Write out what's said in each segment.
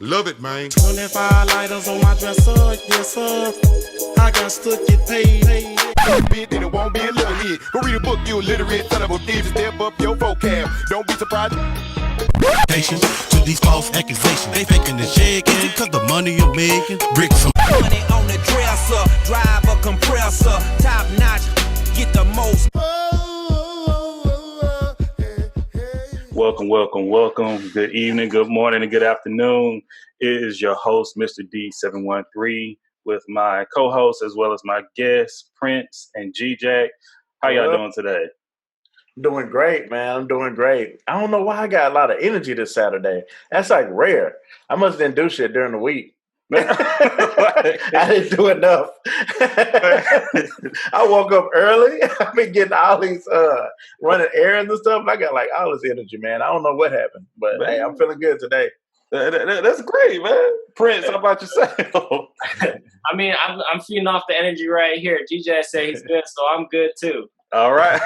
Love it, man. 25 lighters on my dresser, yes sir. I got to get paid. Bit then it won't be a little hit. Go read a book, you illiterate son of a bitch. Step up your vocab. Don't be surprised. Patience to these false accusations. They faking and shaking, cause the money you're making. Bricks from money on the dresser, drive a compressor, top notch, get the most. Welcome. Good evening, good morning, and good afternoon. It is your host, Mr. D713, with my co-host as well as my guests, Prenz and G-Jack. How y'all doing today? Doing great, man. I'm doing great. I don't know why I got a lot of energy this Saturday. That's like rare. I must didn't do shit during the week. I didn't do enough. I woke up early. I've been getting all these running errands and stuff. And I got like all this energy, man. I don't know what happened, but hey, I'm feeling good today. That's great, man. Prenz, how about yourself? I mean, I'm feeding off the energy right here. DJ said he's good, so I'm good too. All right.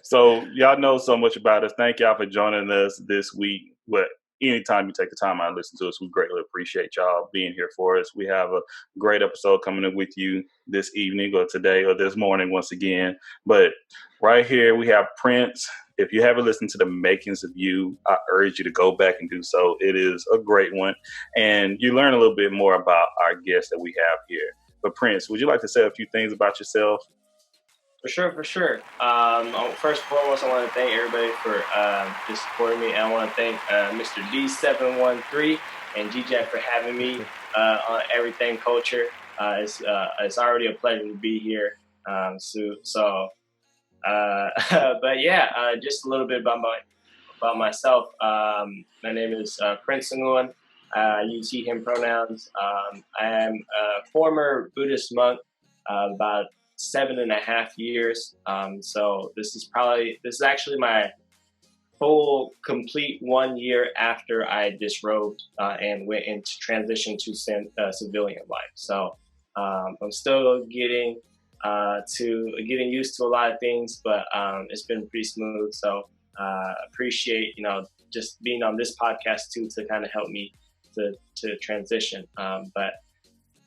So y'all know so much about us. Thank y'all for joining us this week. But anytime you take the time out to listen to us, we greatly appreciate y'all being here for us. We have a great episode coming up with you this evening or today or this morning once again. But right here we have Prenz. If you haven't listened to the makings of you, I urge you to go back and do so. It is a great one. And you learn a little bit more about our guests that we have here. But Prenz, would you like to say a few things about yourself? For sure. First and foremost, I want to thank everybody for just supporting me. And I want to thank Mr. D713 and G-Jack for having me on Everything Culture. It's already a pleasure to be here. But yeah, just a little bit about myself. My name is Prenz. I use he, him pronouns. I am a former Buddhist monk, about 7.5 years. So this is actually my full complete 1 year after I disrobed and went into transition to civilian life. So I'm still getting used to a lot of things, but it's been pretty smooth. So appreciate just being on this podcast too to kind of help me to transition. But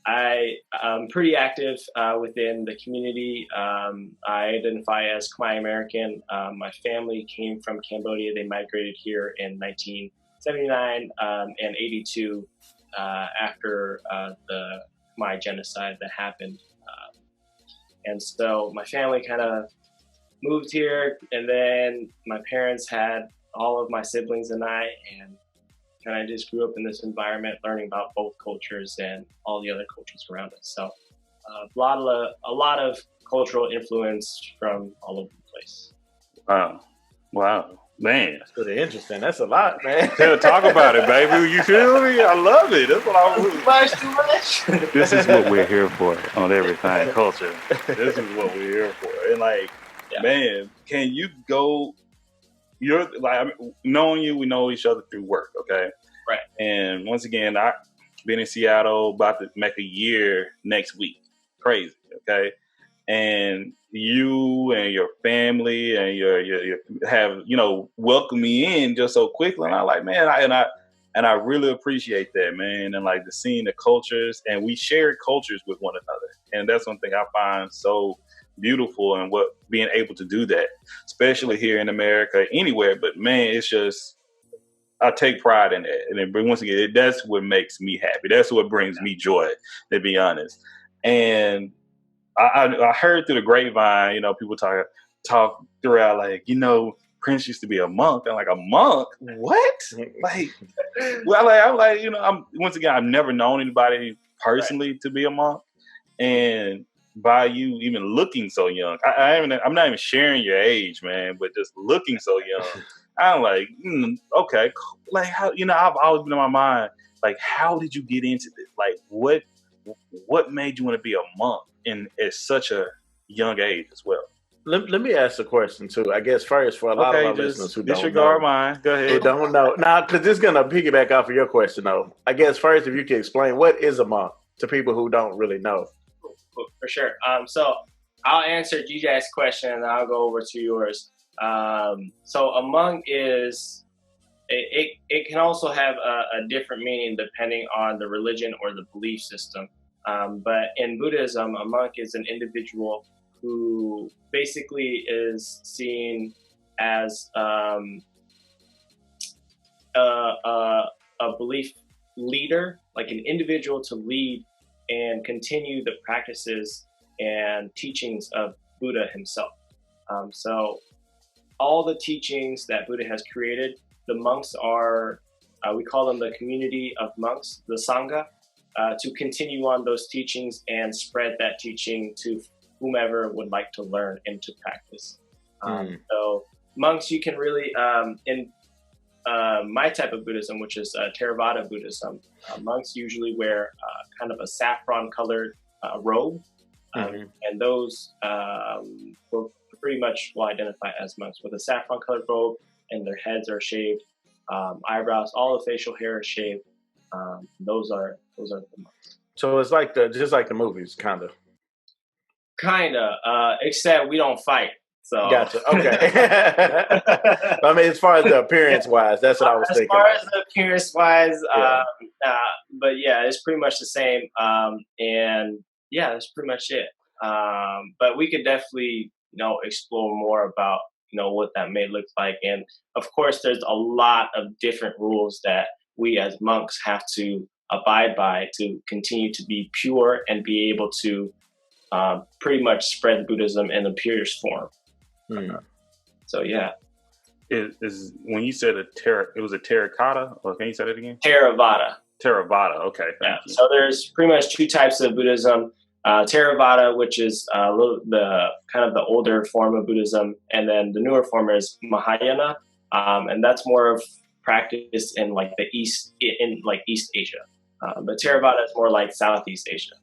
I'm pretty active within the community. I identify as Khmer American. My family came from Cambodia. They migrated here in 1979 and 82 after the Khmer genocide that happened. And so my family kind of moved here, and then my parents had all of my siblings and I, and I just grew up in this environment, learning about both cultures and all the other cultures around us. So a lot of cultural influence from all over the place. Wow, man, That's pretty interesting. That's a lot, man. Talk about it, baby. You feel me? I love it. That's what I really. Too much. This is what we're here for on Everything Culture. This is what we're here for. And man, can you go? You're like, knowing you, we know each other through work, okay? Right. And once again, I've been in Seattle about to make a year next week. Crazy, okay? And you and your family and your have welcomed me in just so quickly, and I'm like, man, I really appreciate that, man. And like the seeing the cultures, and we shared cultures with one another, and that's one thing I find so beautiful, and what being able to do that, especially here in America, anywhere. But man, it's just, I take pride in that. And then once again, that's what makes me happy. That's what brings me joy, to be honest. And I heard through the grapevine, people talk throughout, Prenz used to be a monk. I'm like, a monk? What? Once again, I've never known anybody personally to be a monk. And by you even looking so young, I'm not even sharing your age, man, but just looking so young, I'm like, okay, cool. Like, how, I've always been in my mind, like, how did you get into this? Like, what made you want to be a monk at such a young age as well? Let me ask a question too. I guess first, for a lot of our listeners who don't disregard know, mine. Go ahead. who don't know, because this is gonna piggyback off of your question though. I guess first, if you can explain what is a monk to people who don't really know. For sure. So I'll answer GJ's question and I'll go over to yours. So a monk is it can also have a different meaning depending on the religion or the belief system. But in Buddhism, a monk is an individual who basically is seen as a belief leader, like an individual to lead and continue the practices and teachings of Buddha himself. So all the teachings that Buddha has created, the monks are, we call them the community of monks, the Sangha, to continue on those teachings and spread that teaching to whomever would like to learn and to practice. So monks, you can really, in my type of Buddhism, which is Theravada Buddhism, monks usually wear kind of a saffron colored robe. And those will pretty much will identify as monks with a saffron colored robe, and their heads are shaved, eyebrows, all the facial hair is shaved. Those are the monks. So it's like just like the movies, kind of. Except we don't fight. So Gotcha. Okay. I mean, as far as the appearance wise, that's what I was thinking. As far as the appearance wise, but yeah, it's pretty much the same. And yeah, that's pretty much it. But we could definitely, explore more about, what that may look like. And of course, there's a lot of different rules that we as monks have to abide by to continue to be pure and be able to pretty much spread Buddhism in the purest form. So yeah. Is when you said it was a terracotta, or can you say that again? Theravada. Theravada. Okay. Yeah. So there's pretty much two types of Buddhism. Theravada, which is the kind of the older form of Buddhism, and then the newer form is Mahayana, and that's more of practice in like the East Asia. But Theravada is more like Southeast Asia.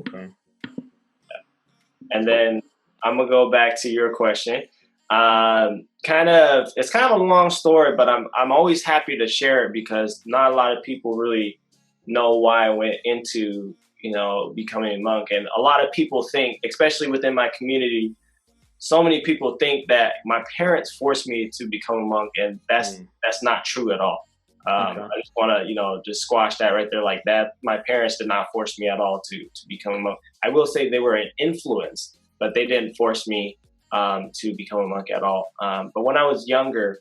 Okay. And then I'm gonna go back to your question. It's kind of a long story, but I'm always happy to share it because not a lot of people really know why I went into becoming a monk. And a lot of people think, especially within my community, so many people think that my parents forced me to become a monk, and that's not true at all. I just want to just squash that right there like that. My parents did not force me at all to become a monk. I will say they were an influence, but they didn't force me to become a monk at all. But when I was younger,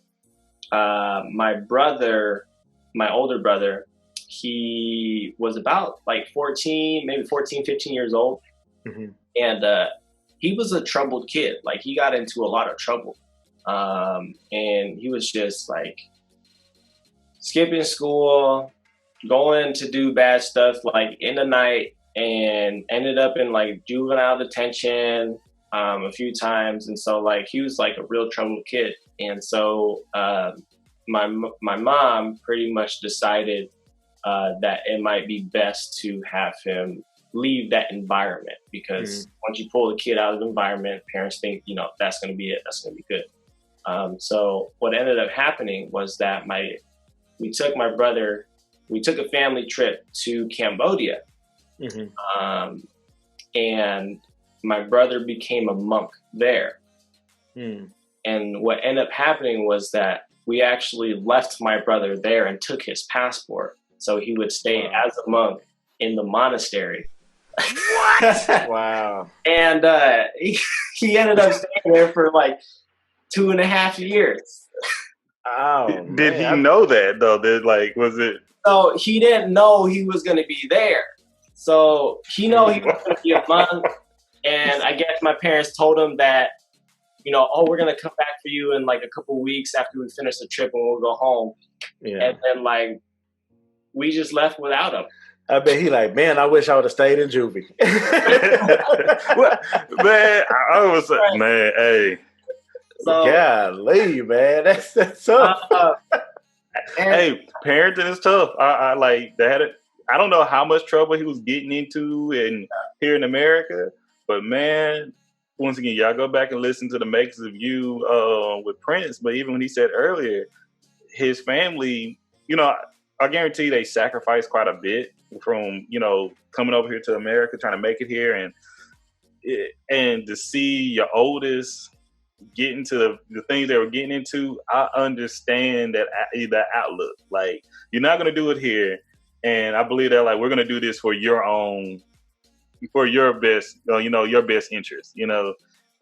my older brother, he was about like 14, 15 years old. And he was a troubled kid. Like he got into a lot of trouble. And he was just like skipping school, going to do bad stuff like in the night, and ended up in like juvenile detention a few times. And so like he was like a real troubled kid. And so my mom pretty much decided that it might be best to have him leave that environment, because once you pull the kid out of the environment, parents think, that's going to be it. That's going to be good. So what ended up happening was that we took a family trip to Cambodia. And my brother became a monk there. And what ended up happening was that we actually left my brother there and took his passport, so he would stay as a monk in the monastery. What? Wow. And he ended up staying there for like 2.5 years. Oh, did he know that though? Was it? So he didn't know he was going to be there. So he knew he was going to be a monk. And I guess my parents told him that, we're going to come back for you in like a couple of weeks after we finish the trip and we'll go home. Yeah. And then like, we just left without him. I bet he like, man, I wish I would have stayed in juvie. Man, I was like, man, hey. So, golly, man, that's tough. Hey, parenting is tough. I like that. I don't know how much trouble he was getting into here in America, but man, once again, y'all go back and listen to the Makers of You with Prenz. But even when he said earlier, his family, I guarantee they sacrificed quite a bit from, coming over here to America, trying to make it here, and to see your oldest, get into the things they were getting into, I understand that outlook. Like, you're not going to do it here. And I believe that, like, we're going to do this for your best, your best interest.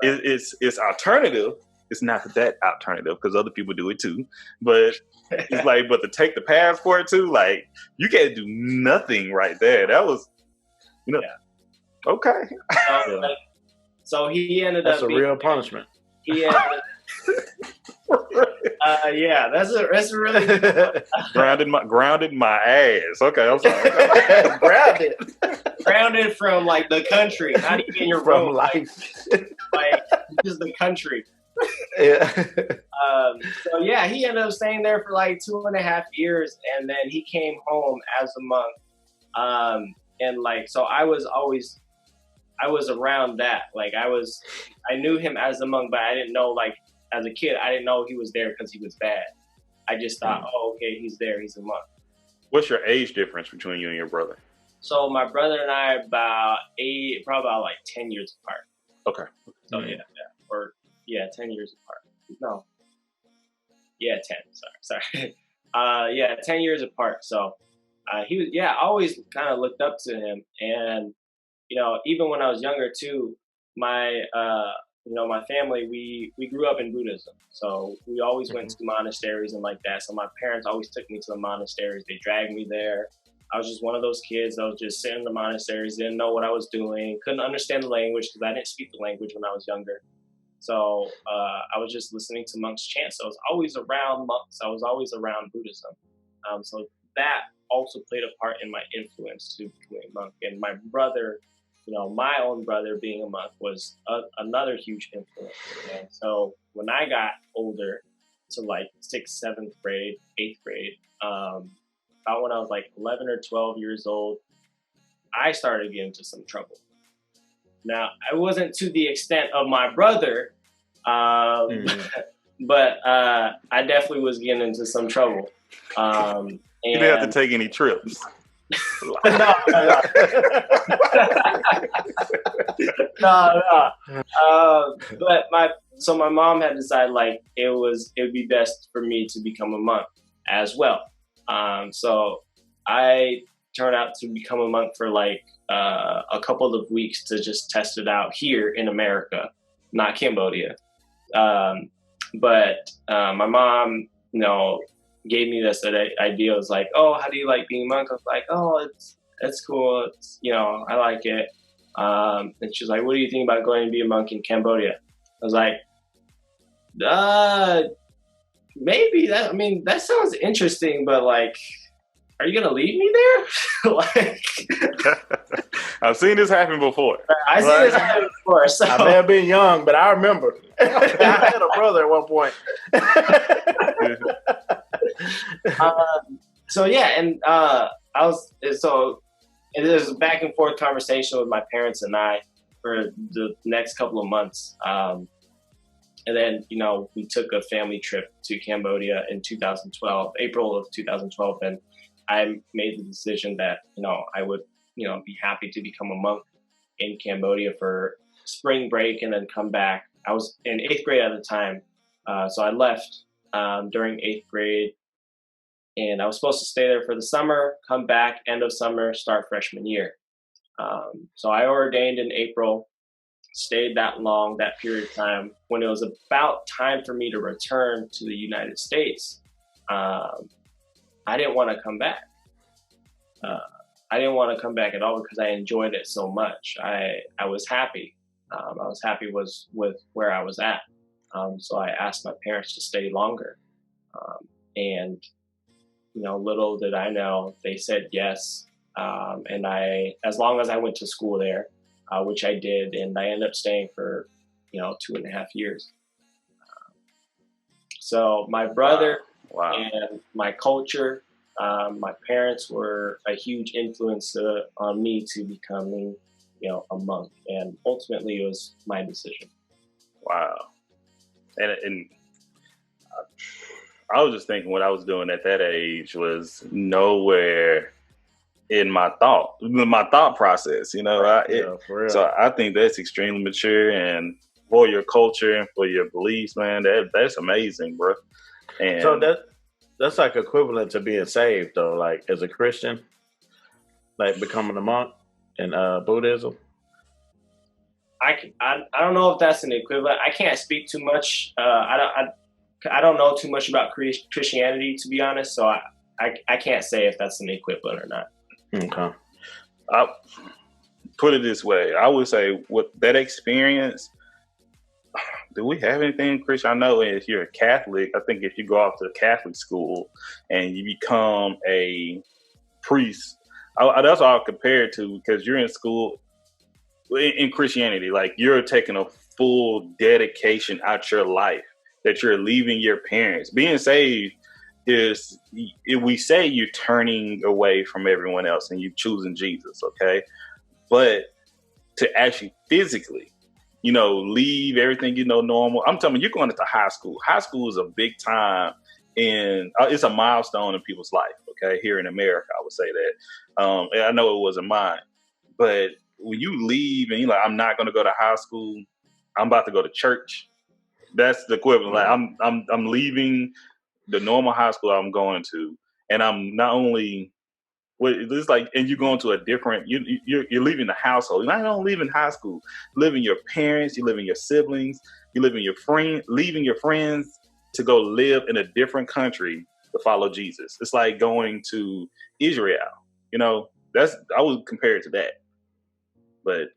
It's alternative. It's not that alternative because other people do it too. But it's like, but to take the passport too, like, you can't do nothing right there. That was, okay. So he ended That's up. That's a real punishment. He ended that's a really grounded my ass. Okay, I'm sorry. grounded from like the country. How do you get your from road? life? Like just the country. Yeah. So yeah, he ended up staying there for like 2.5 years, and then he came home as a monk. And like, so I was around that. Like I knew him as a monk, but I didn't know, like, as a kid, I didn't know he was there because he was bad. I just thought, oh, okay, he's there, he's a monk. What's your age difference between you and your brother? So my brother and I probably about like 10 years apart. Okay. So 10 years apart. No. Yeah, 10. Sorry. 10 years apart. So he was, I always kind of looked up to him. And, even when I was younger too, my family, we grew up in Buddhism. So we always went to monasteries and like that. So my parents always took me to the monasteries. They dragged me there. I was just one of those kids that was just sitting in the monasteries, didn't know what I was doing, couldn't understand the language because I didn't speak the language when I was younger. So I was just listening to monks chant. So I was always around monks. I was always around Buddhism. So that also played a part in my influence to become a monk. And my brother, my own brother being a monk was another huge influence. And so when I got older to like 6th, 7th grade, 8th grade, about when I was like 11 or 12 years old, I started getting into some trouble. Now, I wasn't to the extent of my brother, but I definitely was getting into some trouble. You didn't have to take any trips. No. But my mom had decided like it would be best for me to become a monk as well. So I turned out to become a monk for like a couple of weeks to just test it out here in America, not Cambodia. But my mom, gave me this idea. It was like, oh, how do you like being a monk? I was like, oh, it's cool. It's, I like it. And she was like, what do you think about going to be a monk in Cambodia? I was like, maybe that sounds interesting, but like, are you going to leave me there? Like, I've seen this happen before. I've seen this happen before. So. I may have been young, but I remember. I had a brother at one point. It was a back and forth conversation with my parents and I for the next couple of months. And then, we took a family trip to Cambodia in 2012, April of 2012. And I made the decision that, I would, be happy to become a monk in Cambodia for spring break and then come back. I was in 8th grade at the time. So I left during 8th grade. And I was supposed to stay there for the summer, come back, end of summer, start freshman year. So I ordained in April, stayed that long, that period of time. When it was about time for me to return to the United States, I didn't want to come back. I didn't want to come back at all because I enjoyed it so much. I was happy. I was happy with where I was at. So I asked my parents to stay longer. And little did I know, they said yes. And as long as I went to school there, which I did, and I ended up staying for, 2.5 years. So my brother and my culture, my parents were a huge influence on me to becoming, a monk. And ultimately it was my decision. Wow. And I was just thinking what I was doing at that age was nowhere in my thought process, For real. So I think that's extremely mature. And for your culture and for your beliefs, man. That's amazing, bro. And So that's like equivalent to being saved, though. Like as a Christian, like becoming a monk in Buddhism. I don't know if that's an equivalent. I can't speak too much. I don't know too much about Christianity, to be honest. So I can't say if that's an equivalent or not. Okay. I'll put it this way. I would say with that experience, do we have anything Christian? I know if you're a Catholic, I think if you go off to a Catholic school and you become a priest, that's all I compare it to, because you're in school in Christianity, like you're taking a full dedication out your life, that you're leaving your parents. Being saved is, if we say you're turning away from everyone else and you're choosing Jesus, okay? But to actually physically, leave everything normal. I'm telling you, you're going into high school. High school is a big time, and it's a milestone in people's life, okay? Here in America, I would say that. And I know it wasn't mine. But when you leave and you're like, I'm not going to go to high school, I'm about to go to church. That's the equivalent. Like I'm leaving the normal high school I'm going to, and I'm not only, it's like, and you're going to a different, you're leaving the household. You're not only leaving high school, leaving your parents, you're leaving your siblings, you're leaving your leaving your friends to go live in a different country to follow Jesus. It's like going to Israel. I would compare it to that. But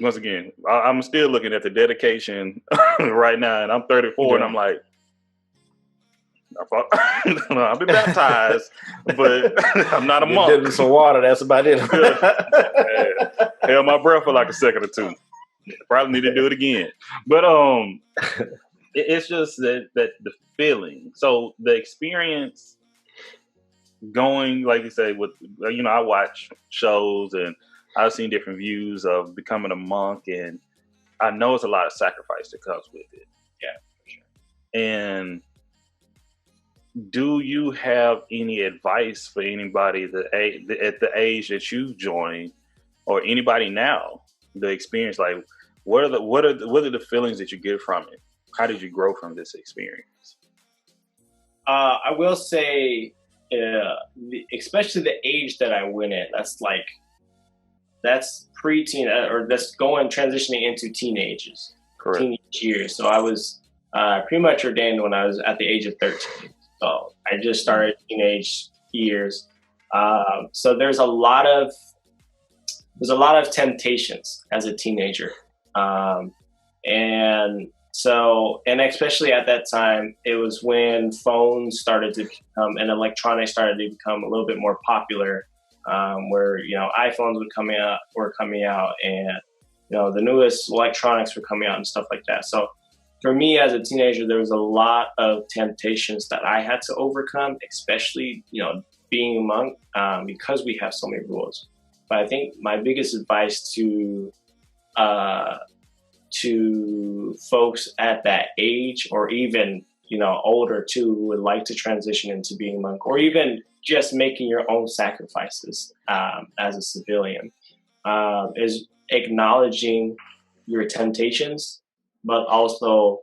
once again, I'm still looking at the dedication right now, and I'm 34, and I'm like, I've been baptized, but I'm not a monk. Dip in some water, that's about it. Held my breath for like a second or two. Probably need to do it again. But it's just that the feeling. So the experience going, like you say, with I watch shows and I've seen different views of becoming a monk, and I know it's a lot of sacrifice that comes with it. Yeah, for sure. And do you have any advice for anybody at the age that you've joined, or anybody now, the experience? Like, what are the feelings that you get from it? How did you grow from this experience? I will say, especially the age that I went in, that's preteen, or that's transitioning into teenagers. Correct. Teenage years. So I was pretty much ordained when I was at the age of 13. So I just started teenage years. So there's a lot of temptations as a teenager. And especially at that time, it was when phones started to become, and electronics started to become a little bit more popular, where, iPhones were coming out, and, the newest electronics were coming out and stuff like that. So for me as a teenager, there was a lot of temptations that I had to overcome, especially, being a monk, because we have so many rules. But I think my biggest advice to folks at that age, or even, older too, who would like to transition into being a monk, or even just making your own sacrifices as a civilian, is acknowledging your temptations, but also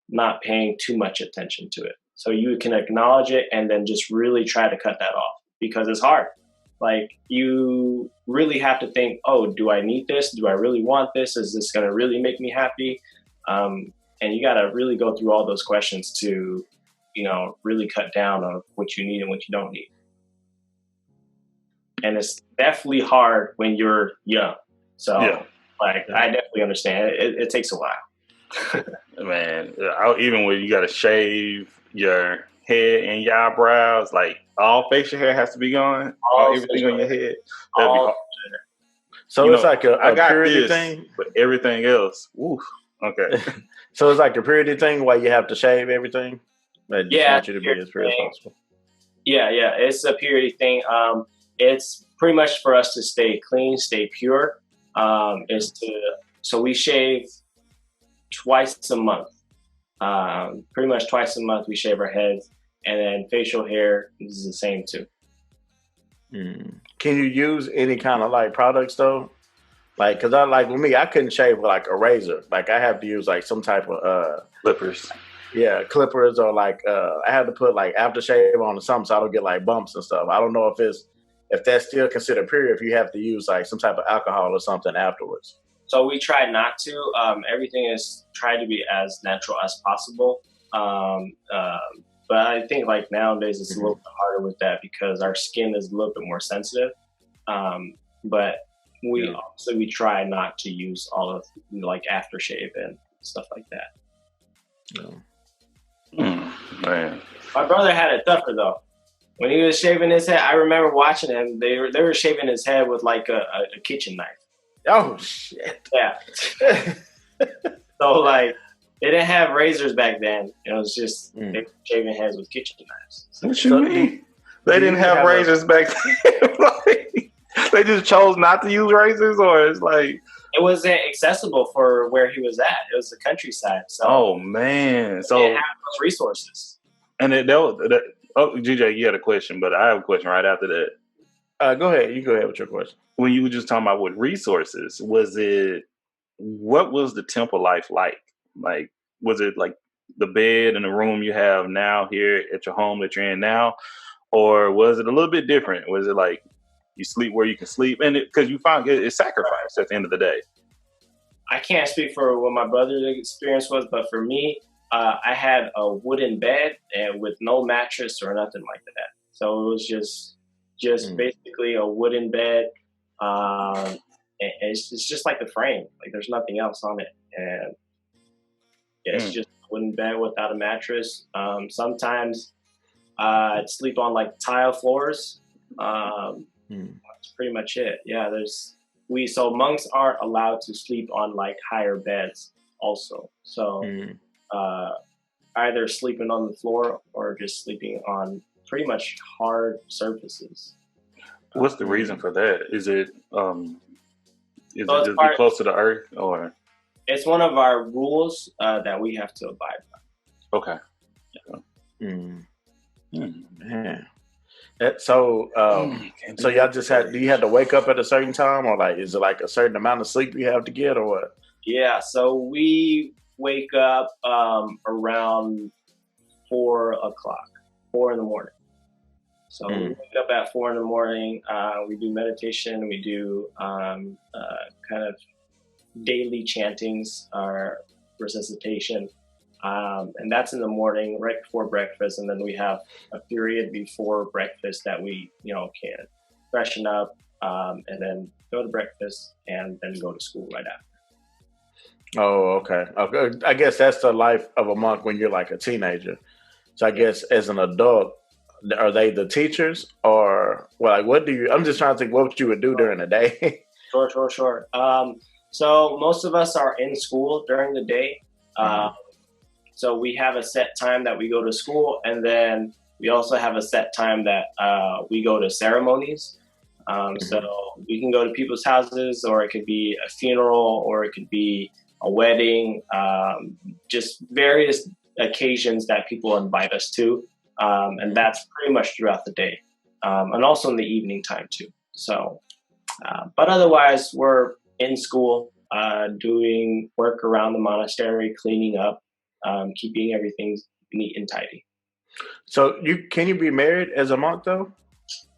not paying too much attention to it. So you can acknowledge it and then just really try to cut that off, because it's hard. Like, you really have to think, oh, do I need this? Do I really want this? Is this going to really make me happy? And you got to really go through all those questions to, really cut down on what you need and what you don't need. And it's definitely hard when you're young. So, I definitely understand. It takes a while. Man, even when you got to shave your head and your eyebrows, like all facial hair has to be gone, everything on your head. That'd be hard. So it's like a purity thing, but everything else, oof. Okay. So it's like a purity thing where you have to shave everything. They just want you to be as pure as possible. Yeah, it's a purity thing. It's pretty much for us to stay clean, stay pure. So we shave twice a month. Pretty much twice a month we shave our heads, and then facial hair is the same too. Can you use any kind of like products though? Like, cause with me, I couldn't shave with like a razor. Like I have to use like some type of Clippers. Yeah, clippers, or like I had to put like aftershave on or something so I don't get like bumps and stuff. I don't know if that's still considered period, if you have to use like some type of alcohol or something afterwards. So we try not to. Everything is tried to be as natural as possible. But I think like nowadays it's a little bit harder with that because our skin is a little bit more sensitive. But we try not to use all of like aftershave and stuff like that. No. Man. My brother had it tougher though. When he was shaving his head, I remember watching him. They were shaving his head with like a kitchen knife. Oh shit! Yeah. So like they didn't have razors back then. It was just they were shaving heads with kitchen knives. What you mean? They didn't have razors back then. Like, they just chose not to use razors, or it's like it wasn't accessible for where he was at. It was the countryside. So oh man, so they didn't have those resources. And GJ, you had a question, but I have a question right after that. Go ahead. You go ahead with your question. When you were just talking about with resources, what was the temple life like? Like, was it like the bed and the room you have now here at your home that you're in now? Or was it a little bit different? Was it like you sleep where you can sleep? And because you find it's sacrifice at the end of the day. I can't speak for what my brother's experience was, but for me, I had a wooden bed and with no mattress or nothing like that. So it was just basically a wooden bed. And it's just like the frame. Like there's nothing else on it. And it's just a wooden bed without a mattress. Sometimes I'd sleep on like tile floors. That's pretty much it. Yeah, so monks aren't allowed to sleep on like higher beds also. So either sleeping on the floor or just sleeping on pretty much hard surfaces. What's the reason for that? Is it just be close to the earth, or it's one of our rules that we have to abide by. Okay. Yeah. So y'all just do you have to wake up at a certain time, or like is it like a certain amount of sleep you have to get, or what? Yeah, so we wake up around 4 in the morning. So we wake up at 4 in the morning. We do meditation. We do kind of daily chantings, or resuscitation. And that's in the morning, right before breakfast. And then we have a period before breakfast that we, can freshen up and then go to breakfast and then go to school right after. Oh, okay. I guess that's the life of a monk when you're like a teenager. So I guess as an adult, are they the teachers, or what do you? I'm just trying to think what you would do during the day. Sure. So most of us are in school during the day. So we have a set time that we go to school, and then we also have a set time that we go to ceremonies. So we can go to people's houses, or it could be a funeral, or it could be a wedding, just various occasions that people invite us to. And that's pretty much throughout the day, and also in the evening time too. So, but otherwise we're in school, doing work around the monastery, cleaning up, keeping everything neat and tidy. So can you be married as a monk though?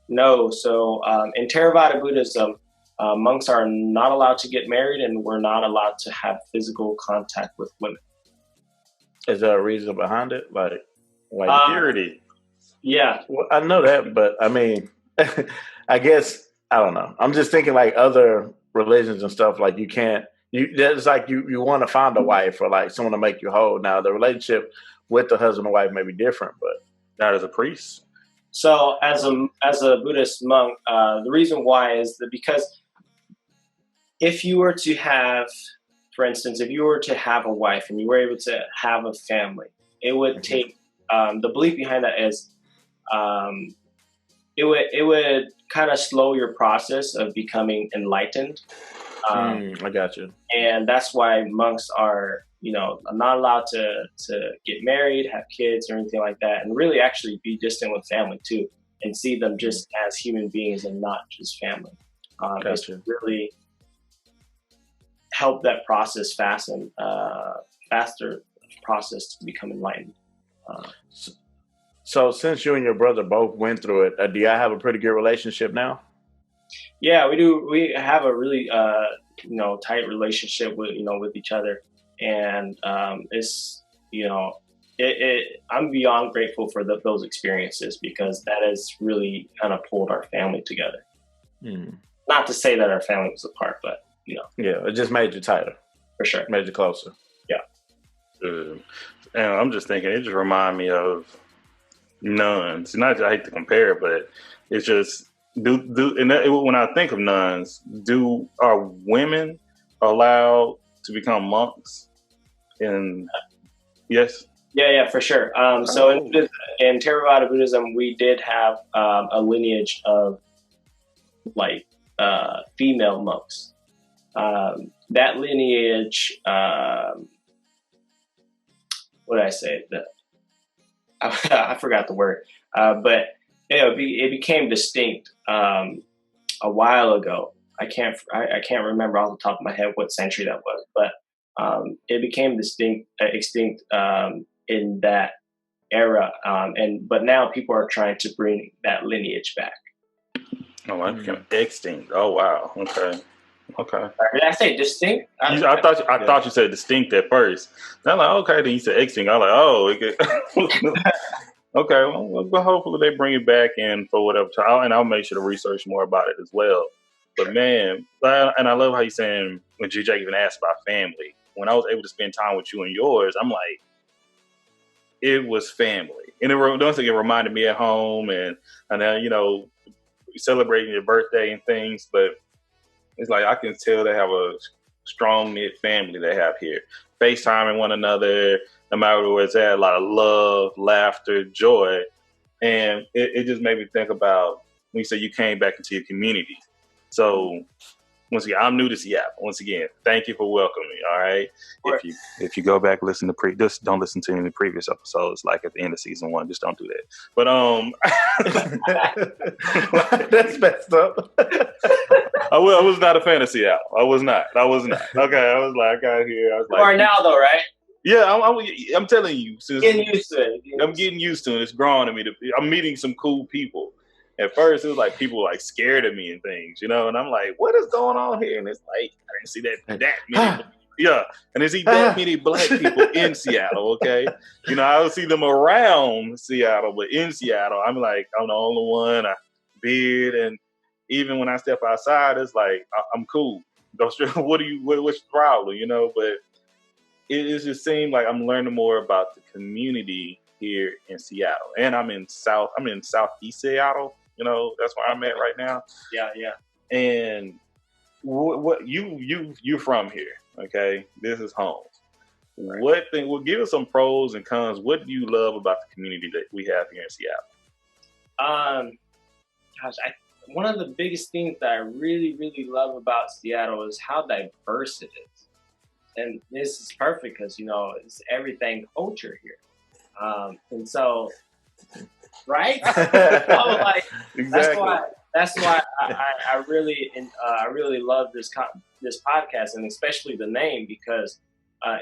No. So in Theravada Buddhism, monks are not allowed to get married, and we're not allowed to have physical contact with women. Is there a reason behind it? Like purity? Yeah. Well, I know that, but I mean, I guess, I don't know. I'm just thinking like other religions and stuff, like it's like you want to find a wife or like someone to make you whole. Now the relationship with the husband and wife may be different, but not as a priest. So as a Buddhist monk, the reason why is that because if you were to have, for instance, if you were to have a wife and you were able to have a family, it would take, the belief behind that is, it would kind of slow your process of becoming enlightened. I got you. And that's why monks are, not allowed to get married, have kids, or anything like that, and really actually be distant with family too, and see them just as human beings and not just family. It's really, help that process faster process to become enlightened. So since you and your brother both went through it, do y'all have a pretty good relationship now? Yeah, we do. We have a really tight relationship with each other, and it's I'm beyond grateful for those experiences, because that has really kind of pulled our family together. Not to say that our family was apart, but yeah, it just made you tighter, for sure, made you closer. Yeah. And I'm just thinking, it just reminds me of nuns. Not that I hate to compare, but it's just when I think of nuns, are women allowed to become monks? And yes. Yeah, for sure. So in Theravada Buddhism, we did have a lineage of female monks. That lineage, what did I say? I forgot the word, but it became distinct a while ago. I can't remember off the top of my head what century that was, but it became extinct in that era, but now people are trying to bring that lineage back. Oh, I became extinct. Oh, wow. Okay. Did I say distinct? I thought you said distinct at first. And I'm like, okay, then you said extinct. I'm like, oh, okay. Well, hopefully they bring it back in for whatever time, and I'll make sure to research more about it as well. But man, and I love how you're saying when GJ even asked about family. When I was able to spend time with you and yours, I'm like, it was family, and it reminded me at home, and celebrating your birthday and things, but it's like I can tell they have a strong knit family they have here. FaceTiming one another, no matter where it's at, a lot of love, laughter, joy. And it just made me think about when you say you came back into your community. So once again, I'm new to Seattle. Once again, thank you for welcoming me. All right. If you go back, just don't listen to any of the previous episodes, like at the end of season 1. Just don't do that. But that's messed up. I was not a fan of Seattle. I was not. Okay. I was like, I got here. I was like, you are now though, right? Yeah, I'm telling you. Getting used to it. I'm getting used to it. It's growing on me. I'm meeting some cool people. At first, it was like people like scared of me and things, and I'm like, what is going on here? And it's like, I didn't see that many. Yeah, and I see that many black people in Seattle, okay? I would see them around Seattle, but in Seattle, I'm like, I'm the only one, beard, and even when I step outside, it's like, I'm cool. What's the problem, But it just seemed like I'm learning more about the community here in Seattle. And I'm in Southeast Seattle. That's where I'm at right now. Yeah. And what you're from here, okay? This is home. Right. Give us some pros and cons. What do you love about the community that we have here in Seattle? One of the biggest things that I really, really love about Seattle is how diverse it is. And this is perfect because, it's everything culture here. And so, right? Exactly. That's why I really love this podcast, and especially the name, because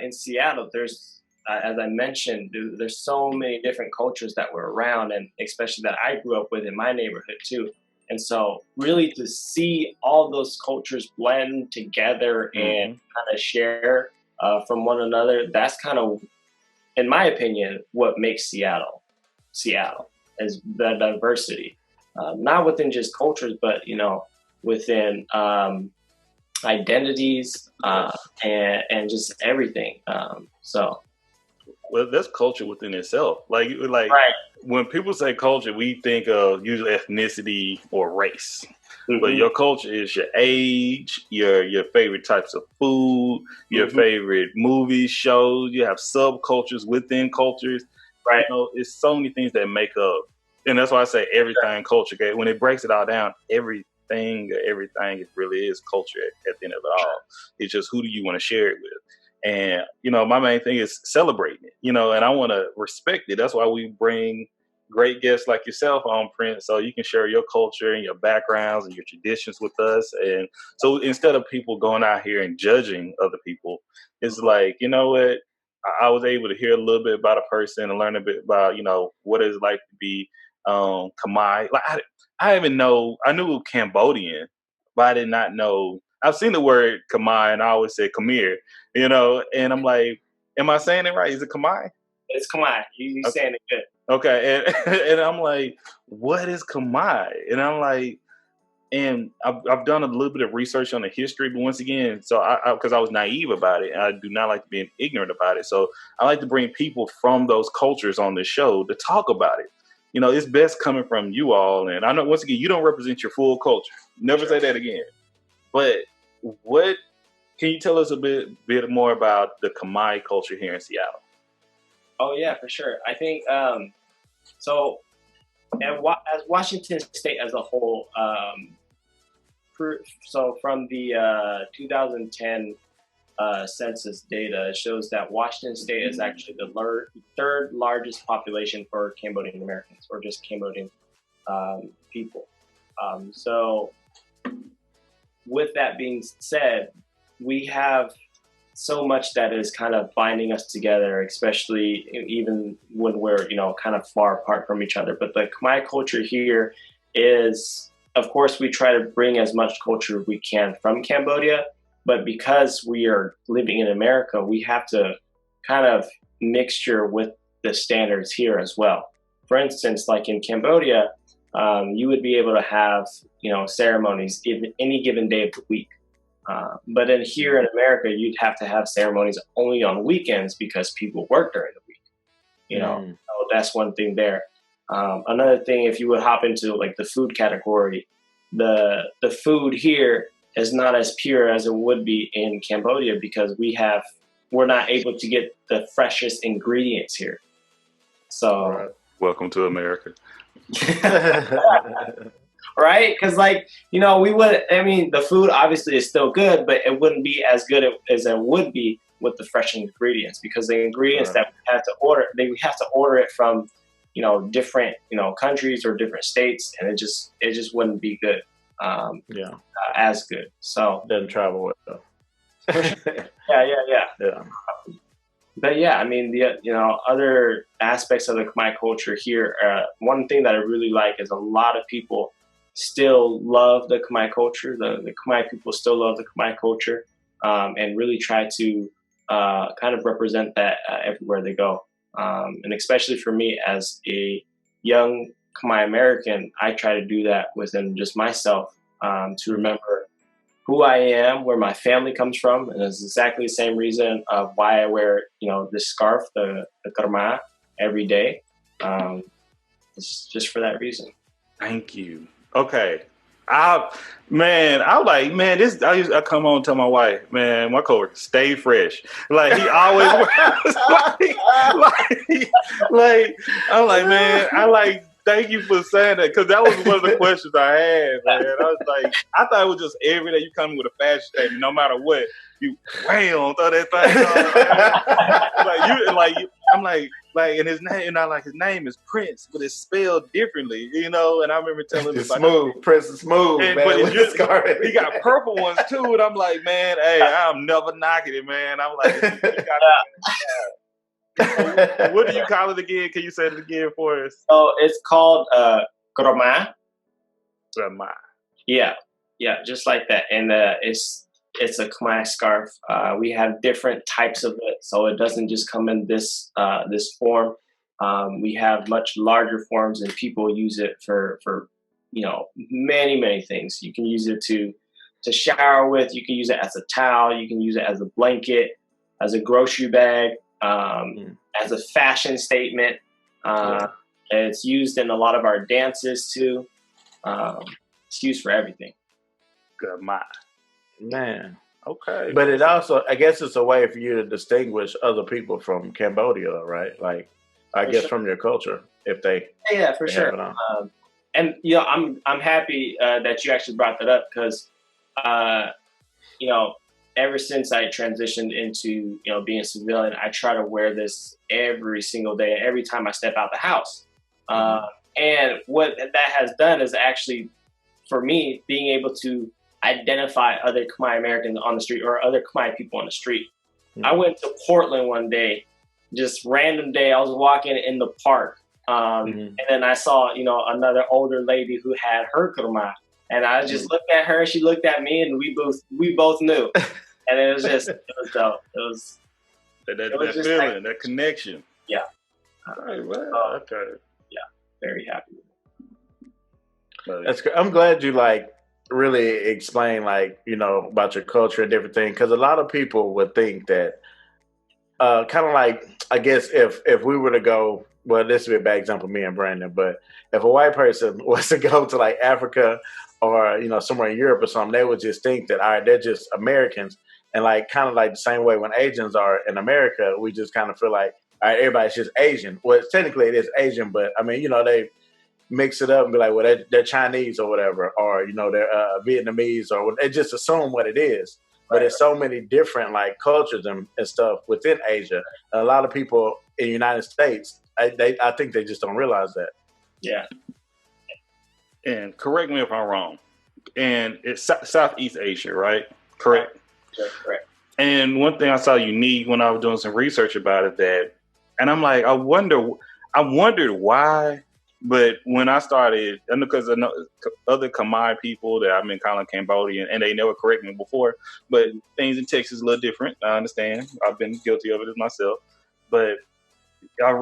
in Seattle, there's, as I mentioned, there's so many different cultures that were around, and especially that I grew up with in my neighborhood too. And so really to see all those cultures blend together and kind of share from one another, that's kind of, in my opinion, what makes Seattle, is the diversity. Not within just cultures, but, within identities and just everything. Well, that's culture within itself. Like right. When people say culture, we think of usually ethnicity or race. Mm-hmm. But your culture is your age, your favorite types of food, your favorite movies, shows. You have subcultures within cultures. Right. It's so many things that make up. And that's why I say everything culture. When it breaks it all down, everything it really is culture at the end of it all. It's just who do you want to share it with? And, my main thing is celebrating it, and I want to respect it. That's why we bring great guests like yourself on Prince, so you can share your culture and your backgrounds and your traditions with us. And so instead of people going out here and judging other people, it's like, you know what? I was able to hear a little bit about a person and learn a bit about, what it's like to be Kamae. Like I even know, I knew Cambodian, but I did not know. I've seen the word Kamae and I always said Khmer, and I'm like, am I saying it right? Is it Kamae? It's Kamae. You're saying it good. Okay, and I'm like, what is Kamae? And I'm like, and I've done a little bit of research on the history, but once again, so because I was naive about it, and I do not like being ignorant about it. So I like to bring people from those cultures on this show to talk about it. It's best coming from you all, and I know once again you don't represent your full culture. Never say that again. But what can you tell us a bit more about the Kamae culture here in Seattle? Oh yeah, for sure. I think so. As Washington State as a whole, so from the 2010 census data, it shows that Washington State is actually the third largest population for Cambodian Americans, or just Cambodian people. So with that being said, we have so much that is kind of binding us together, especially even when we're, kind of far apart from each other. But the Khmer culture here is, of course, we try to bring as much culture we can from Cambodia, but because we are living in America, we have to kind of mixture with the standards here as well. For instance, like in Cambodia, you would be able to have, ceremonies any given day of the week. But then here in America, you'd have to have ceremonies only on weekends because people work during the week. So that's one thing there. Another thing, if you would hop into like the food category, the food here is not as pure as it would be in Cambodia because we're not able to get the freshest ingredients here. So right. Welcome to America. Right? Because the food obviously is still good, but it wouldn't be as good as it would be with the fresh ingredients because the ingredients that we have to order, we have to order it from, different, countries or different states, and it just wouldn't be good. As good. So doesn't travel with though. Yeah. But yeah, the other aspects of the Khmer culture here. One thing that I really like is a lot of people still love the Khmer culture. The Khmer people still love the Khmer culture, and really try to kind of represent that everywhere they go. And especially for me as a young Khmer American, I try to do that within just myself to remember who I am, where my family comes from, and it's exactly the same reason of why I wear, this scarf, the Khmer, every day. It's just for that reason. Thank you. Okay. I come home and tell my wife, man, my coworker, stay fresh. Like he always wears I'm like, man, thank you for saying that, because that was one of the questions I had, man. I was like, I thought it was just every day you come in with a fashion statement, no matter what, you wham, throw that thing on. And his name, his name is Prenz, but it's spelled differently, and I remember telling him it's smooth, Prenz is smooth, man. He got purple ones too, and I'm like, man, hey, I'm never knocking it, man. I'm like, what do you call it again? Can you say it again for us? So it's called Kamae. Kamae. Yeah, just like that, and it's a Kamae scarf. We have different types of it, so it doesn't just come in this form. We have much larger forms, and people use it for many things. You can use it to shower with. You can use it as a towel. You can use it as a blanket, as a grocery bag, as a fashion statement. It's used in a lot of our dances too. It's used for everything. Good man. Okay. But it also, I guess it's a way for you to distinguish other people from Cambodia, right? Like, I guess from your culture, if they for sure. And I'm happy that you actually brought that up because ever since I transitioned into being a civilian, I try to wear this every single day, every time I step out the house. And what that has done is actually, for me, being able to identify other Khmer Americans on the street or other Khmer people on the street. I went to Portland one day, just random day. I was walking in the park, and then I saw, another older lady who had her Khmer, and I just looked at her. She looked at me, and we both knew, and it was dope. It was that just feeling, like, that connection. Yeah. Right, well, okay. Yeah, very happy. That's good. I'm glad you really explain about your culture and different things, because a lot of people would think that kind of I guess if we were to go, well, this would be a bad example, me and Brandon, but if a white person was to go to Africa or somewhere in Europe or something, they would just think that, all right, they're just Americans, and kind of the same way when Asians are in America, we just kind of feel like, all right, everybody's just Asian. Well, technically it is Asian, but I mean, they mix it up and be like, well, they're Chinese or whatever, or they're Vietnamese, or they just assume what it is. But there's so many different cultures and stuff within Asia. And a lot of people in the United States, I think they just don't realize that. Yeah. And correct me if I'm wrong. And it's Southeast Asia, right? Correct. Yeah, correct. And one thing I saw unique when I was doing some research about it, and I'm like, I wondered why. But when I started, because I know other Kamae people that I've been calling Cambodian, and they never correct me before, but things in Texas is a little different. I understand. I've been guilty of it myself. But I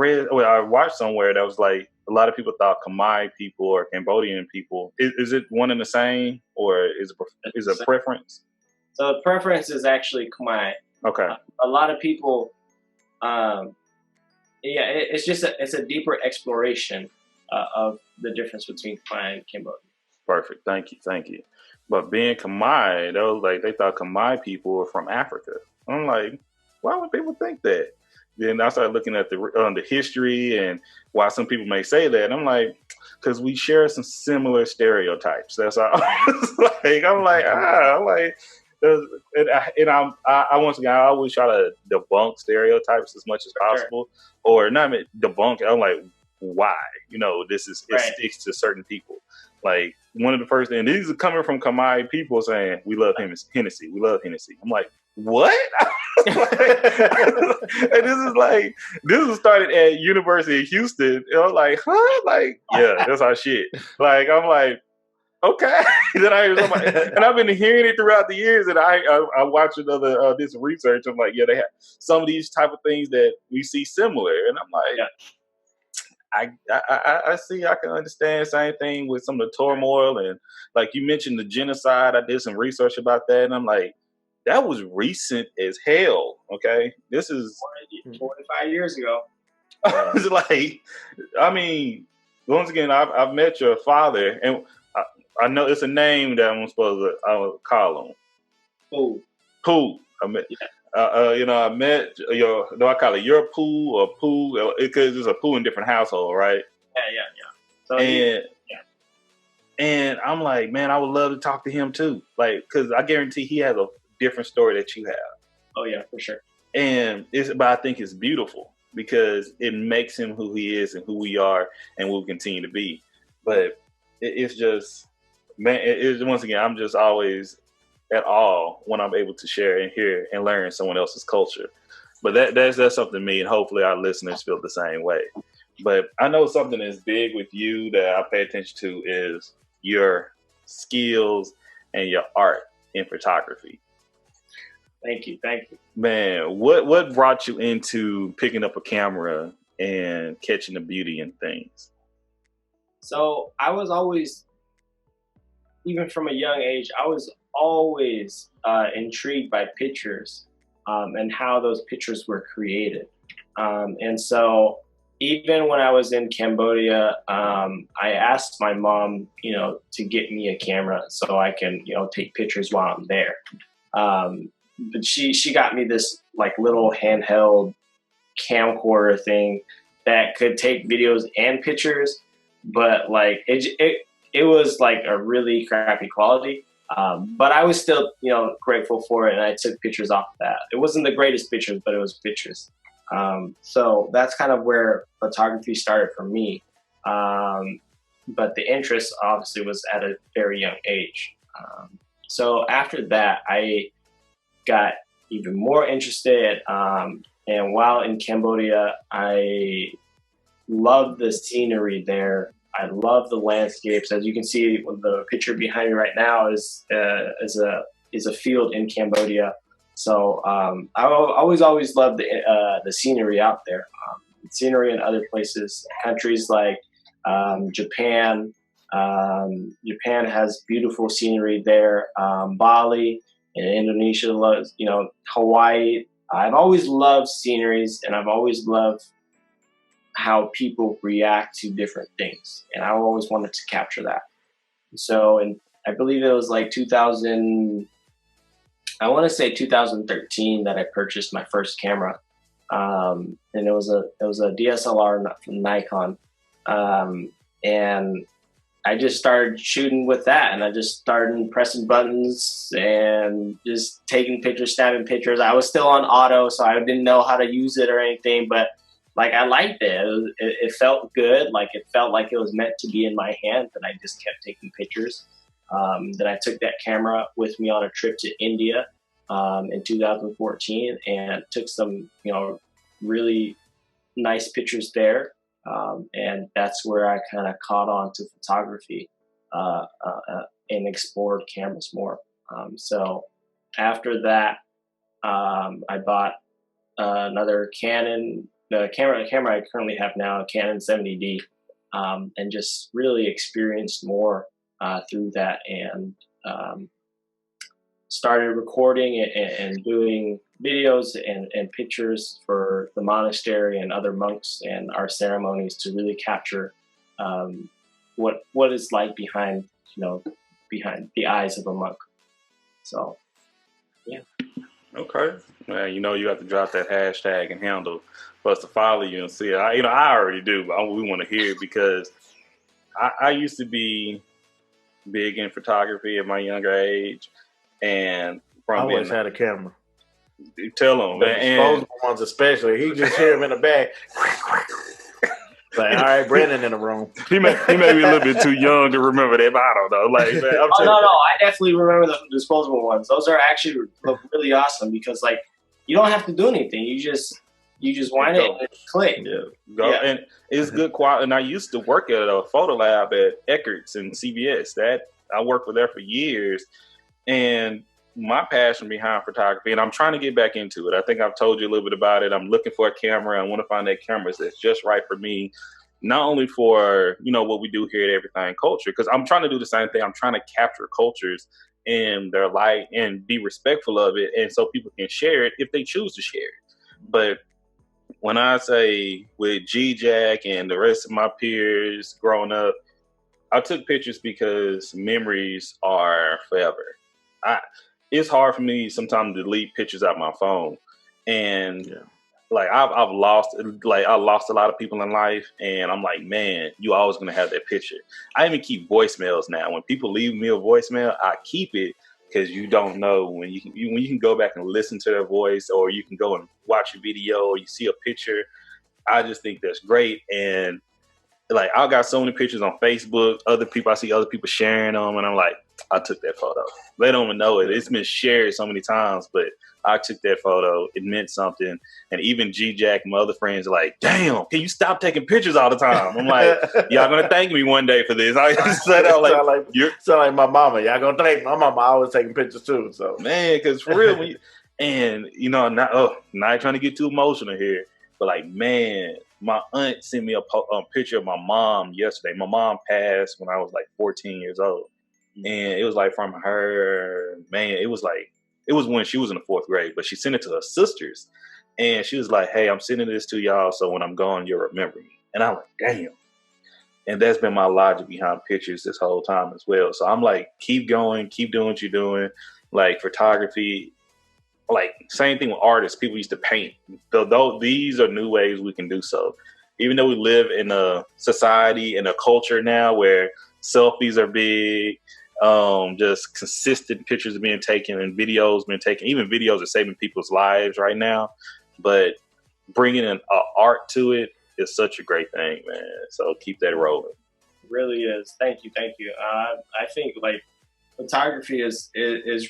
watched somewhere that was a lot of people thought Kamae people or Cambodian people. Is it one and the same, or is it a preference? So the preference is actually Kamae. Okay. A lot of people, it's a deeper exploration of the difference between Khmer and Cambodian. Perfect. Thank you. But being Kamae, they thought Kamae people were from Africa. I'm like, why would people think that? Then I started looking at the history and why some people may say that. And I'm like, because we share some similar stereotypes. That's all. I once again, I always try to debunk stereotypes as much as possible, or not debunk. I'm like, why? It sticks to certain people. One of the first things, these are coming from Kamae people saying, we love Hennessy. We love Hennessy. I'm like, what? And this is started at University of Houston. And I'm like, huh? Yeah, that's our shit. I'm like, okay. Then I hear somebody, and I've been hearing it throughout the years, and I watched another this research. I'm like, yeah, they have some of these type of things that we see similar, and I'm like, yeah. I see, I can understand. Same thing with some of the turmoil, and you mentioned the genocide. I did some research about that, and I'm like, that was recent as hell. Okay, this is 45 years ago. It's once again, I've met your father, and I know it's a name that I'm supposed to call him. Pooh. I met. Yeah. I met your. Do I call it your Pooh or Pooh? Because it's a Pooh in different household, right? Yeah. So and I'm like, man, I would love to talk to him too. Because I guarantee he has a different story that you have. Oh yeah, for sure. But I think it's beautiful because it makes him who he is and who we are and will continue to be. But it's just, man, once again, I'm just always at awe when I'm able to share and hear and learn someone else's culture. But that's something to me, and hopefully our listeners feel the same way. But I know something that's big with you that I pay attention to is your skills and your art in photography. Thank you. Man, what brought you into picking up a camera and catching the beauty in things? So I was always, even from a young age, I was always intrigued by pictures and how those pictures were created. And so even when I was in Cambodia, I asked my mom, to get me a camera so I can, take pictures while I'm there. But she got me this little handheld camcorder thing that could take videos and pictures, but it was a really crappy quality. But I was still, grateful for it, and I took pictures off of that. It wasn't the greatest pictures, but it was pictures. So that's kind of where photography started for me. But the interest obviously was at a very young age. So after that, I got even more interested. And while in Cambodia, I loved the scenery there. I love the landscapes. As you can see, the picture behind me right now is a field in Cambodia. So I always loved the scenery out there. Scenery in other places, countries like Japan. Japan has beautiful scenery there. Bali and Indonesia loves, Hawaii. I've always loved sceneries, and I've always loved how people react to different things, and I always wanted to capture that. So, and I believe it was like 2013 that I purchased my first camera, and it was a DSLR from Nikon, and I just started shooting with that, and I just started pressing buttons and just taking pictures, snapping pictures. I was still on auto, so I didn't know how to use it or anything, but like I liked it. It felt good. Like it felt like it was meant to be in my hand, and I just kept taking pictures. Then I took that camera with me on a trip to India in 2014, and took some, really nice pictures there. And that's where I kind of caught on to photography and explored cameras more. So after that, I bought another Canon. The camera I currently have now, a Canon 70D, and just really experienced more through that, and started recording and doing videos and pictures for the monastery and other monks and our ceremonies to really capture what it's like behind the eyes of a monk. So, yeah. Okay. Well, you have to drop that hashtag and handle for us to follow you and see it. I already do, but we want to hear it, because I used to be big in photography at my younger age, and I always had a camera. Tell them, the disposable ones especially. He just hear him in the back. Like, all right, Brandon in the room. He may be a little bit too young to remember that, but I don't know. Like, man, no, I definitely remember the disposable ones. Those are actually really awesome, because like you don't have to do anything. You just wind it and click. Yeah, and it's good quality. And I used to work at a photo lab at Eckert's and CBS. That I worked with there for years, and my passion behind photography, and I'm trying to get back into it. I think I've told you a little bit about it. I'm looking for a camera. I want to find that camera that's just right for me, not only for, what we do here at Everything Culture, because I'm trying to do the same thing. I'm trying to capture cultures in their light and be respectful of it, and so people can share it if they choose to share it. But when I say with G-Jack and the rest of my peers growing up, I took pictures because memories are forever. It's hard for me sometimes to delete pictures out my phone, and like I lost a lot of people in life, and I'm like, man, you always gonna have that picture. I even keep voicemails now. When people leave me a voicemail, I keep it, because you don't know when you can go back and listen to their voice, or you can go and watch a video, or you see a picture. I just think that's great. And like, I got so many pictures on Facebook. I see other people sharing them, and I'm like, I took that photo. They don't even know it. It's been shared so many times, but I took that photo. It meant something. And even G-Jack and my other friends are like, damn, can you stop taking pictures all the time? I'm like, y'all gonna thank me one day for this. I said out sound like my mama. Y'all gonna thank my mama. I always taking pictures too. So man, because for real, not trying to get too emotional here, but like, man, my aunt sent me a picture of my mom yesterday. My mom passed when I was like 14 years old. And it was like from her, man, it was when she was in the 4th grade, but she sent it to her sisters. And she was like, hey, I'm sending this to y'all, so when I'm gone, you'll remember me. And I'm like, damn. And that's been my logic behind pictures this whole time as well. So I'm like, keep going, keep doing what you're doing. Like photography, like same thing with artists. People used to paint. Though these are new ways we can do so. Even though we live in a society and a culture now where selfies are big, just consistent pictures are being taken and videos being taken. Even videos are saving people's lives right now. But bringing an art to it, it's such a great thing, man. So keep that rolling. It really is. Thank you. I think like photography is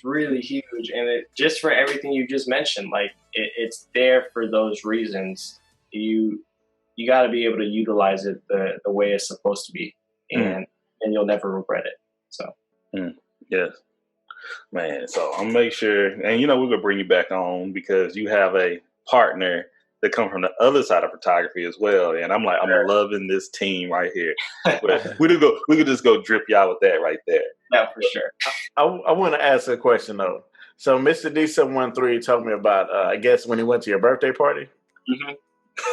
really huge, and it just for everything you just mentioned, like it's there for those reasons. You got to be able to utilize it the way it's supposed to be, and you'll never regret it. So yes, man. So I'm gonna make sure, and we're gonna bring you back on because you have a partner that come from the other side of photography as well, and I'm loving this team right here. we could just go drip y'all with that right there. Yeah, for sure. I want to ask a question though. So Mr. D713 told me about, I guess when he went to your birthday party,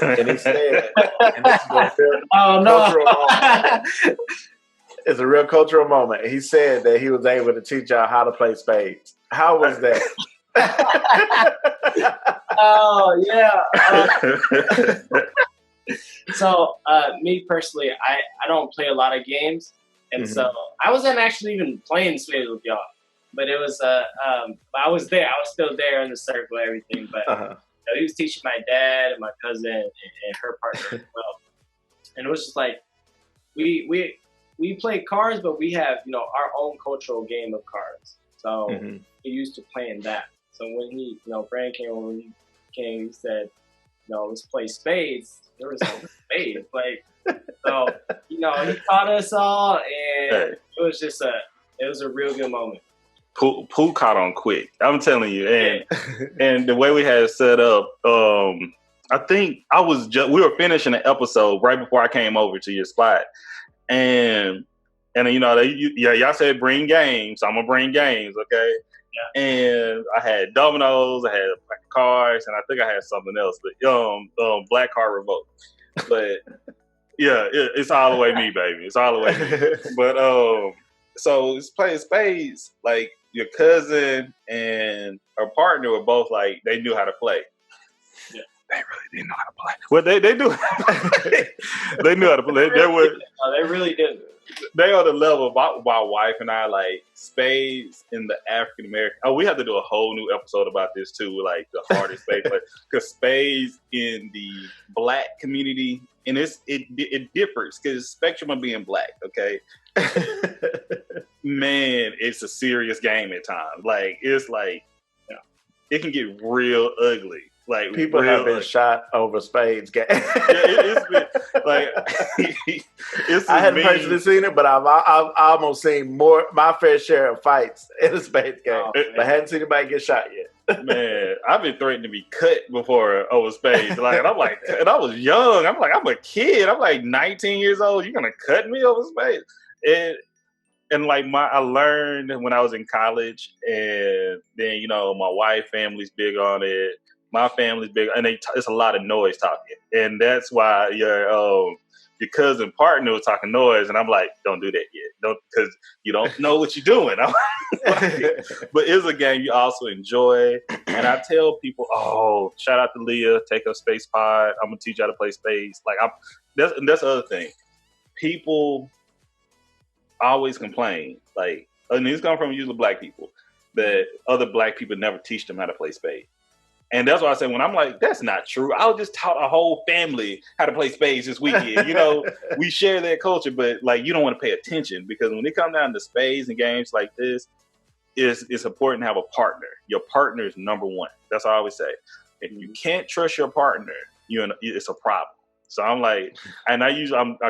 and he said, and this is a real cultural moment. It's a real cultural moment. He said that he was able to teach y'all how to play spades. How was that? Oh yeah. So me personally, I don't play a lot of games, and so I wasn't actually even playing spades with y'all. But it was I was there. I was still there in the circle, everything. But he was teaching my dad and my cousin and her partner as well. And it was just like we play cards, but we have our own cultural game of cards. So we used to playing that. So when he Brandon came over, he said, let's play spades. There was no spades. Like, so he taught us all, and it was just a real good moment. Pooh caught on quick. I'm telling you, and the way we had it set up, I think we were finishing an episode right before I came over to your spot, and y'all said bring games, so I'm gonna bring games, okay? Yeah. And I had dominoes, I had cards, and I think I had something else, but black card revolt. But yeah, it's all the way me, baby. It's all the way me. But so it's playing spades. Like your cousin and her partner were both like they knew how to play. Yeah. They really didn't know how to play. Well, they knew how to play. They knew how to play. They really did. They are the level of my wife and I, like spades in the African American. Oh, we have to do a whole new episode about this too, like the hardest spades play. Because spades in the black community, and it differs because the spectrum of being black. Okay, man, it's a serious game at times. Like it can get real ugly. Like people have been shot over spades game. It's been like I hadn't personally seen it, but I've almost seen my fair share of fights in a spades game, but I hadn't seen anybody get shot yet. Man, I've been threatened to be cut before over spades. Like, and I'm like, and I was young. I'm like, I'm a kid. I'm like 19 years old. You're gonna cut me over spades? And like I learned when I was in college, and then my wife family's big on it. My family's big, and it's a lot of noise talking, and that's why your cousin partner was talking noise, and I'm like, don't do that yet, because you don't know what you're doing. But it's a game you also enjoy, and I tell people, shout out to Leah, take up Space Pod. I'm gonna teach you how to play spades. Like that's the other thing. People always complain, like, and these come from usually black people, that other black people never teach them how to play spades. And that's why I say when I'm like, that's not true. I just taught a whole family how to play spades this weekend. We share that culture, but like you don't want to pay attention because when it comes down to spades and games like this, it's important to have a partner. Your partner is number one. That's what I always say. If you can't trust your partner, it's a problem. So I'm like, and I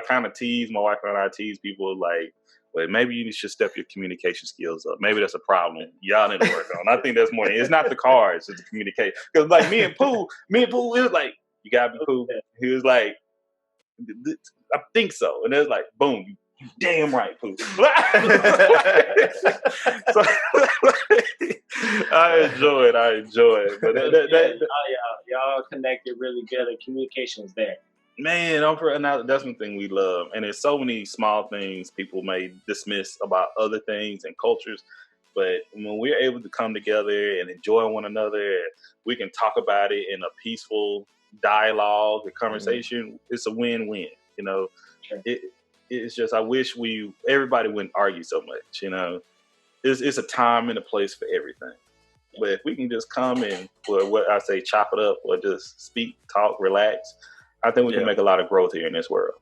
kind of tease my wife and I tease people like, well, maybe you should step your communication skills up. Maybe that's a problem y'all need to work on. I think that's more. It's not the cards, it's the communication. Because like me and Pooh, it was like, you gotta be cool. He was like, I think so. And it was like, boom, you damn right, Pooh. So, I enjoy it. But y'all connected really good, and communication is there. Man, that's one thing we love. And there's so many small things people may dismiss about other things and cultures. But when we're able to come together and enjoy one another, we can talk about it in a peaceful dialogue and conversation. It's a win-win. Sure. It's just, I wish everybody wouldn't argue so much. It's a time and a place for everything. But if we can just come and, what I say, chop it up or just speak, talk, relax, I think we can make a lot of growth here in this world.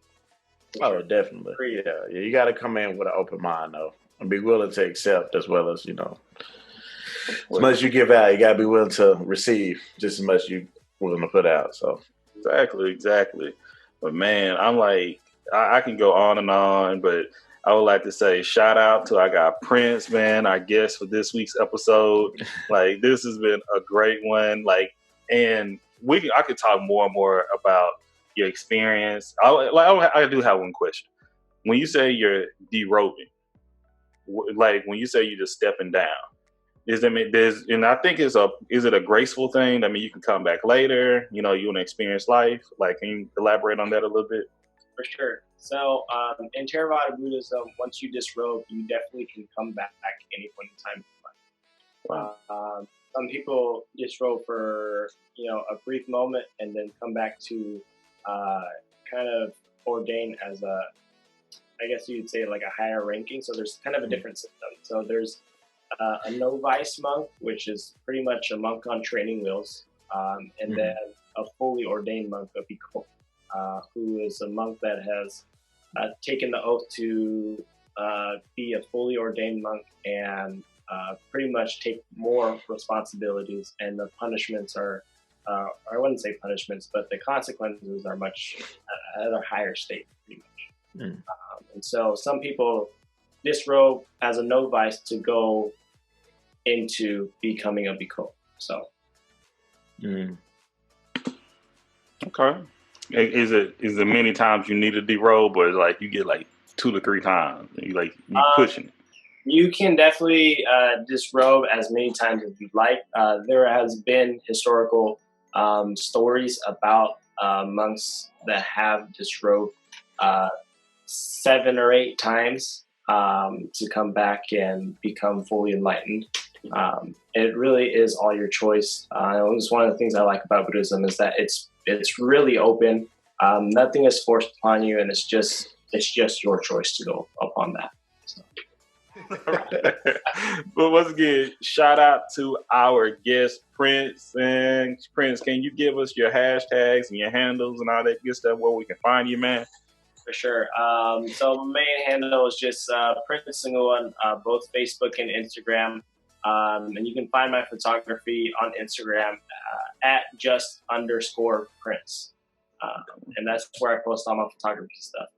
Oh, definitely. Yeah, you got to come in with an open mind, though, and be willing to accept as well as, as much as you give out, you got to be willing to receive just as much as you willing to put out. So Exactly. But man, I'm like, I can go on, but I would like to say shout out to I got Prenz, man, our guest for this week's episode. Like, this has been a great one. Like, and I could talk more and more about your experience. I do have one question. When you say you're derobing, like when you say you're just stepping down, and I think is it a graceful thing? I mean, you can come back later. You want to experience life. Like, can you elaborate on that a little bit? For sure. So in Theravada Buddhism, once you disrobe, you definitely can come back at any point in time. Wow. Some people disrobe for a brief moment and then come back to kind of ordain as I guess you'd say like a higher ranking. So there's kind of a different system. So there's a novice monk, which is pretty much a monk on training wheels, and then a fully ordained monk, a bhikkhu, who is a monk that has taken the oath to be a fully ordained monk and pretty much take more responsibilities, and the punishments are, I wouldn't say punishments, but the consequences are much at a higher state, pretty much. And so some people disrobe as a novice to go into becoming a bhikkhu. So. Okay. Is it many times you need to derobe, or like you get like 2 to 3 times? You pushing it? You can definitely disrobe as many times as you'd like. There has been historical stories about monks that have disrobed 7 or 8 times to come back and become fully enlightened. It really is all your choice. It's one of the things I like about Buddhism is that it's really open. Nothing is forced upon you, and it's just your choice to go upon that. So. But once again, shout out to our guest Prenz. And Prenz, can you give us your hashtags and your handles and all that good stuff where we can find you, man? For sure. So my main handle is just Prenz on both Facebook and Instagram. And you can find my photography on Instagram at @just_Prenz. And that's where I post all my photography stuff.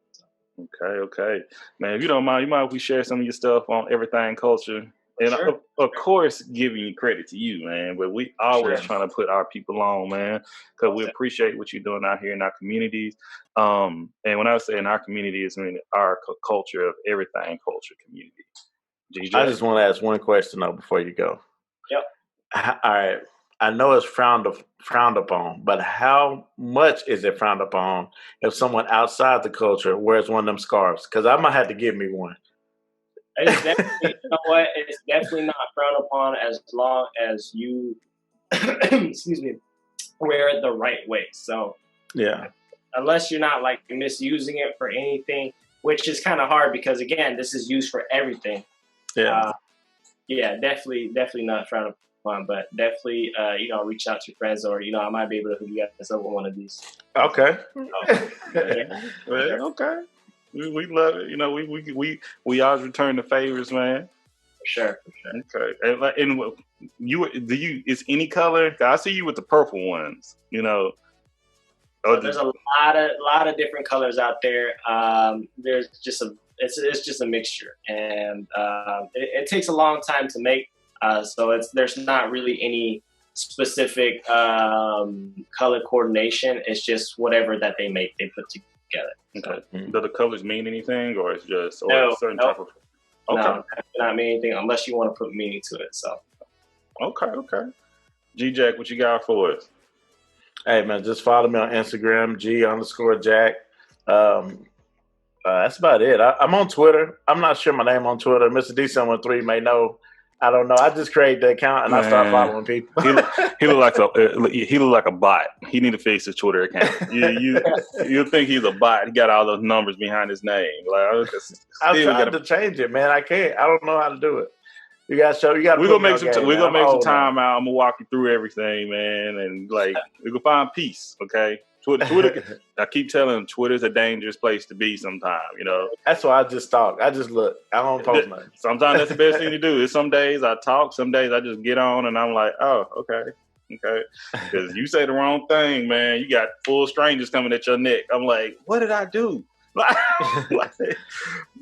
Okay. Man, if you don't mind, you mind if we share some of your stuff on Everything Culture? And sure. Of course, giving you credit to you, man. But we always trying to put our people on, man, because we appreciate what you're doing out here in our communities. And when I say in our communities, I mean our culture of Everything Culture community. DJ? I just want to ask one question though before you go. Yep. All right. I know it's frowned upon, but how much is it frowned upon if someone outside the culture wears one of them scarves? Because I might have to give me one. It's definitely, you know what? It's definitely not frowned upon as long as you, excuse me, wear it the right way. So yeah, unless you're not like misusing it for anything, which is kind of hard because again, this is used for everything. Yeah, definitely not frowned upon, but definitely, reach out to your friends, or I might be able to hook you guys up with one of these. Okay. Okay. We love it. We always return the favors, man. For sure. Okay. And is any color? I see you with the purple ones. So there's a lot of different colors out there. There's just it's just a mixture, and it takes a long time to make. So there's not really any specific color coordination. It's just whatever that they put together. Okay. Do the colors mean anything, or it's just a certain type of? Okay. No, not mean anything unless you want to put meaning to it. So. Okay. G-Jack, what you got for us? Hey man, just follow me on Instagram, G_Jack. That's about it. I'm on Twitter. I'm not sure my name on Twitter. Mr. D713 may know. I don't know. I just created the account and I start following people. he look like a bot. He need to fix his Twitter account. You think he's a bot? He got all those numbers behind his name. Like, I'm trying to change it, man. I can't. I don't know how to do it. You got to show. You got. We're gonna make some time out. I'm gonna walk you through everything, man, and like we can find peace. Okay. Twitter. I keep telling them Twitter's a dangerous place to be sometimes, you know. That's why I just talk. I just look. I don't post nothing. Sometimes that's the best thing to do. Is some days I talk, some days I just get on and I'm like, oh, okay. Because you say the wrong thing, man. You got full strangers coming at your neck. I'm like, what did I do?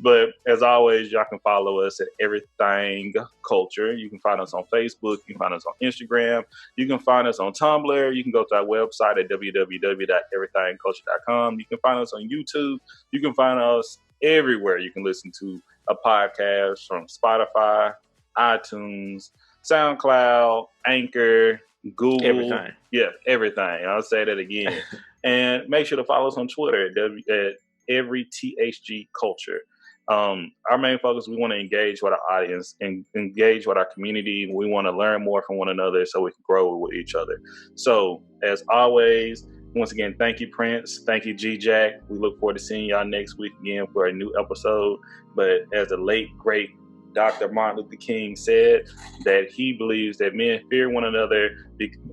But as always, y'all can follow us at Everything Culture. You can find us on Facebook. You can find us on Instagram. You can find us on Tumblr. You can go to our website at www.everythingculture.com. You can find us on YouTube. You can find us everywhere. You can listen to a podcast from Spotify, iTunes, SoundCloud, Anchor, Google. Everything. Yeah, everything. I'll say that again. And make sure to follow us on Twitter at Every THG Culture. Our main focus, we want to engage with our audience and engage with our community. We want to learn more from one another so we can grow with each other. So, as always, once again, thank you, Prenz. Thank you, G-Jack. We look forward to seeing y'all next week again for a new episode. But as the late, great Dr. Martin Luther King said, that he believes that men fear one another.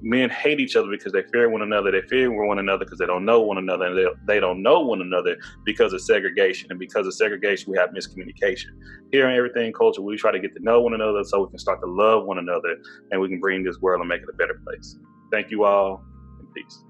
Men hate each other because they fear one another. They fear one another because they don't know one another. And they don't know one another because of segregation. And because of segregation, we have miscommunication. Here in Everything Culture, we try to get to know one another so we can start to love one another and we can bring this world and make it a better place. Thank you all, and peace.